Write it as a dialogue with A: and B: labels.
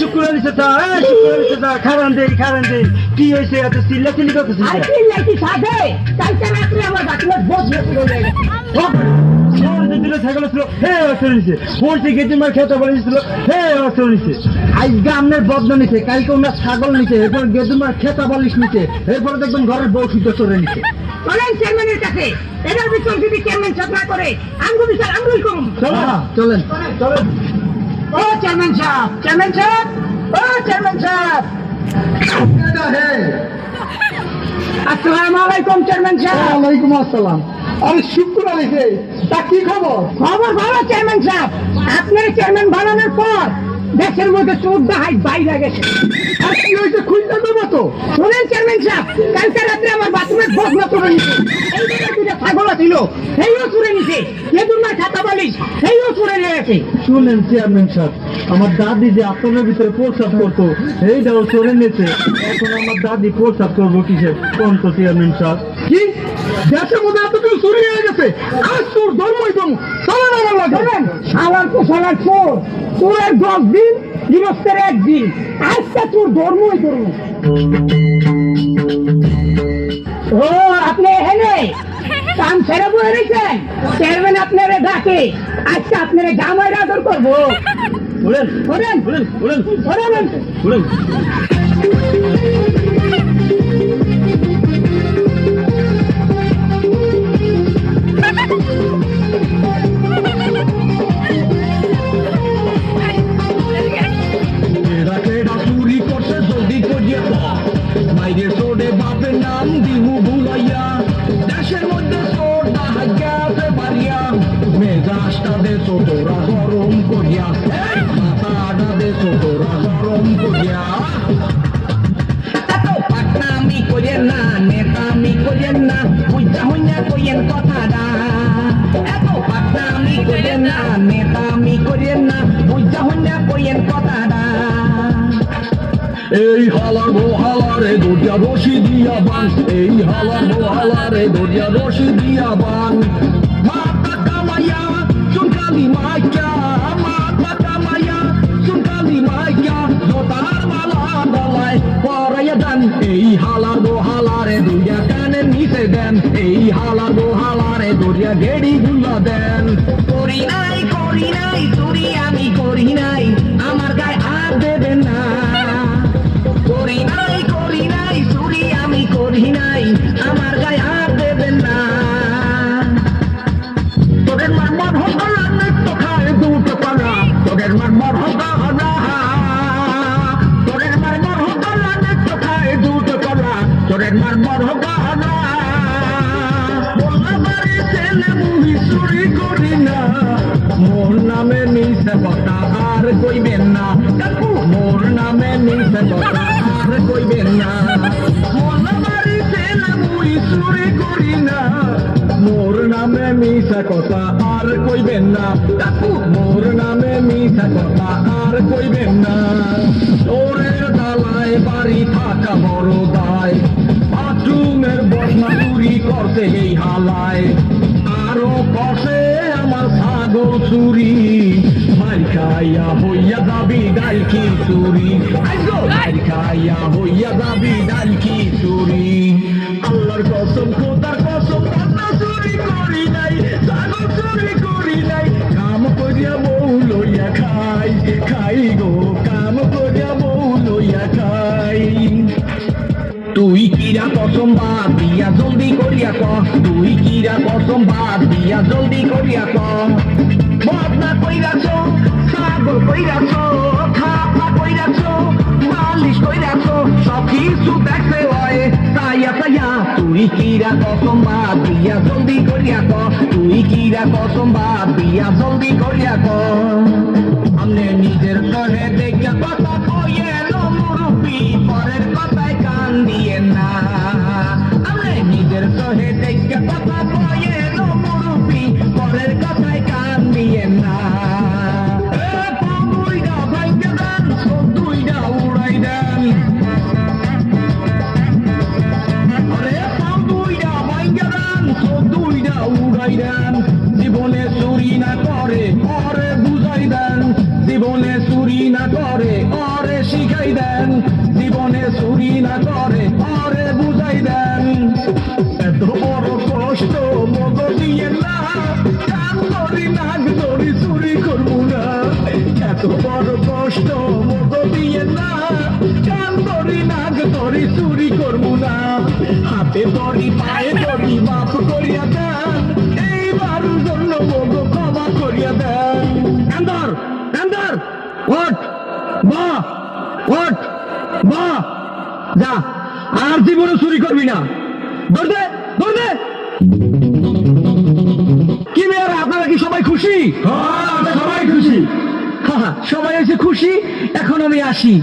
A: শুক্রানি চাচা, খারান দে কি হয়েছে? এত চিল্লাচিল্লি করতেছিস?
B: কালকে রাত্রে আমার বাথরুমে বোঝ চলে গেছে।
A: ছাগল ছিল, বলছে গেটে মার খেতে বলেছিল, আজকে আপনার বদনা নিছে, কালকে ওনার ছাগল নিছে, এরপর গেটে মার খেতা বলিস নিছে, এরপরে দেখবেন ঘরের বউ সিদ্ধ করে নিছে।
B: চলেন চেয়ারম্যানের কাছে, এটার বিচার যদি চেয়ারম্যান সাহেব না করে আঙ্গুল বিচার আঙ্গুল করুন।
A: চলেন।
B: ও চেয়ারম্যান সাহেব, ও চেয়ারম্যান সাহেব। আসসালামু আলাইকুম চেয়ারম্যান সাহেব।
A: ওয়ালাইকুম আসসালাম। আরে শুক্র আলিছে, তা কি খবর?
B: খবর ভালো চেয়ারম্যান সাহেব, আপনার চেয়ারম্যান বানানোর পর দেশের মধ্যে 14 বাইরে গেছে।
A: আর কি হয়েছে খুঁজতে দেবো তো?
B: শোনেন চেয়ারম্যান সাহেব, কালকে রাত্রে আমার বাথরুমের বদনা করে নিছে। এই জায়গায় দুটা ছাগল ছিল, সেইও চুরে নিছে। এদুমার খাতা বালিশ সেইও চুরে নিয়ে গেছে।
A: শুনেন চেয়ারম্যান সাহেব, আমার দাদি যে আপনার ভিতরে প্রস্রাব করতো, এইটাও চলে নিয়েছে। এখন আমার দাদি প্রস্রাব করবো কিসে? কোন তো চেয়ারম্যান সাহেব? কি দেশের মধ্যে এত কিছু চুরি হয়ে গেছে? আজ তোর ধর্মই ধর্ম, চলেন আমার লাগে।
B: শোনেন, সালার তো সালার চোর, চোরের 10 দিন, গৃহস্থের 1 দিন। আজকে তোর ধর্মই ধর্ম। ও আপনি এখানে কাম ছেড়ে বয়ে রয়েছেন? চেয়ারম্যান আপনারে ডাকে, আজকে আপনারে জামাই আদর করবো। ওরেন।
A: বাপের নাম দিহু ভুলাইয়া, দেশের মধ্যে চোর ডাকাতে পারিয়া, মেজাজটা দেছো তোরা গরম করিয়া, মাথাটা দেছো তোরা গরম করিয়া।
C: এত পাটনামি করেন না, নেতামি করেন না, বুঝা হইনা কইেন কথাটা। এত পাটনামি করেন না, নেতামি করেন না, বুঝা হইনা কইেন কথাটা।
A: এই হালার হালারে দরিয়া রশি দিয়া বান, এই হালার হালারে দরিয়া রশি দিয়া বান। মাথা কামাইয়া চুনকালি মাইয়া, মাথা কামাইয়া চুনকালি মাইয়া, জোতার মালা গলায় পরাইয়া দেন। এই হালার হালারে দরিয়া কানের নিচে দেন, এই হালার হালারে দরিয়া গেড়ি গুলা দেন।
C: করি নাই চুরি আমি করি নাই, আমার গায়ে হাত দেবেন না। করি নাই চুরি আমি করি নাই, আমার গায়ে হাত দেবেন না।
A: তোদের মারমার হলা নৃত্য খায় দুটো পানা, তোদের মারমার হলা, তোদের মারমার হলা নৃত্য খায় দুটো পানা, তোদের মারমার হলা। বললা বাড়ি ছেলে মুভি চুরি করি না, মোর নামে মিশে কথা আর কইবেন না। মোর নামে মিশে কথা আর কইবেন না। বললা বাড়ি ছেলে মুভি চুরি করি না, মোর নামে মিশা কথা আর কইবেন না। মোর নামে মিশা কথা আর কইবেন না। ওরের ডালায় বাড়ি থাকা বড় দায়, বাথরুমের বসনা চুরি করতে এই হালায়। আরো কষে আমার ছাগল চুরি, মার খাইয়া হইয়া যাবি ডাল কি চুরি, মার খাইয়া হইয়া যাবি ডাল কি চুরি। আল্লাহর কসম খোদার কসম, চুরি করি নাই, ছাগল চুরি করি নাই, কাম করিয়া বউ লইয়া খাই গো, কাম করিয়া বউ লইয়া খাই। তুই কিরা কসম বাদ দিয়া জলদি করিয়া ক, তুই কিরা কসম বাদ দিয়া জলদি করিয়া ক। বদনা কইরাছ, ছাগল কইরাছ, খাপা কইরাছ, মালিশ কইরাছ, সব কিছু দেখতে হয় তাইয়া। তুই কিরা কসম বাদ দিয়া জলদি করিয়া ক, তুই কিরা কসম বাদ দিয়া জলদি করিয়া ক। আমনে নিজের চোখে দেখিয়া কথা কইয়েন মুরুব্বি, পরের কথায় কান দিয়ে না। আমনে নিজের চোখে দেখিয়া কথা কইয়েন মুরুব্বি, পরের কথায় কান দিয়ে না। দুইটা ভাইকে দেন, দুইটা উড়াই দেন। জীবনে চুরি না করে পরে বুঝাই দেন, জীবনে চুরি চুরি না করে অরে শিখাই দেন, জীবনে চুরি না করে অরে বুঝাই দেন। এত বড় কষ্ট মগ দিয়ে না, কান ধরি নাক ধরি চুরি করবো না। এত বড় কষ্ট মগ দিয়ে না, কান ধরি নাক ধরি চুরি করবো না। হাতে ধরি পায়ে ধরি মাফ করিয়া দেন, এইবার জন্য মগ ক্ষমা করিয়া দেন। কান্দর কান্দর ওঠ বা ওঠ বা যা, আর জীবনে চুরি করবি না। ধরতে ধরতে কি মেয়েরা, আপনারা কি সবাই খুশি? সবাই খুশি। হ্যাঁ, সবাই এসে খুশি। এখন আমি আসি।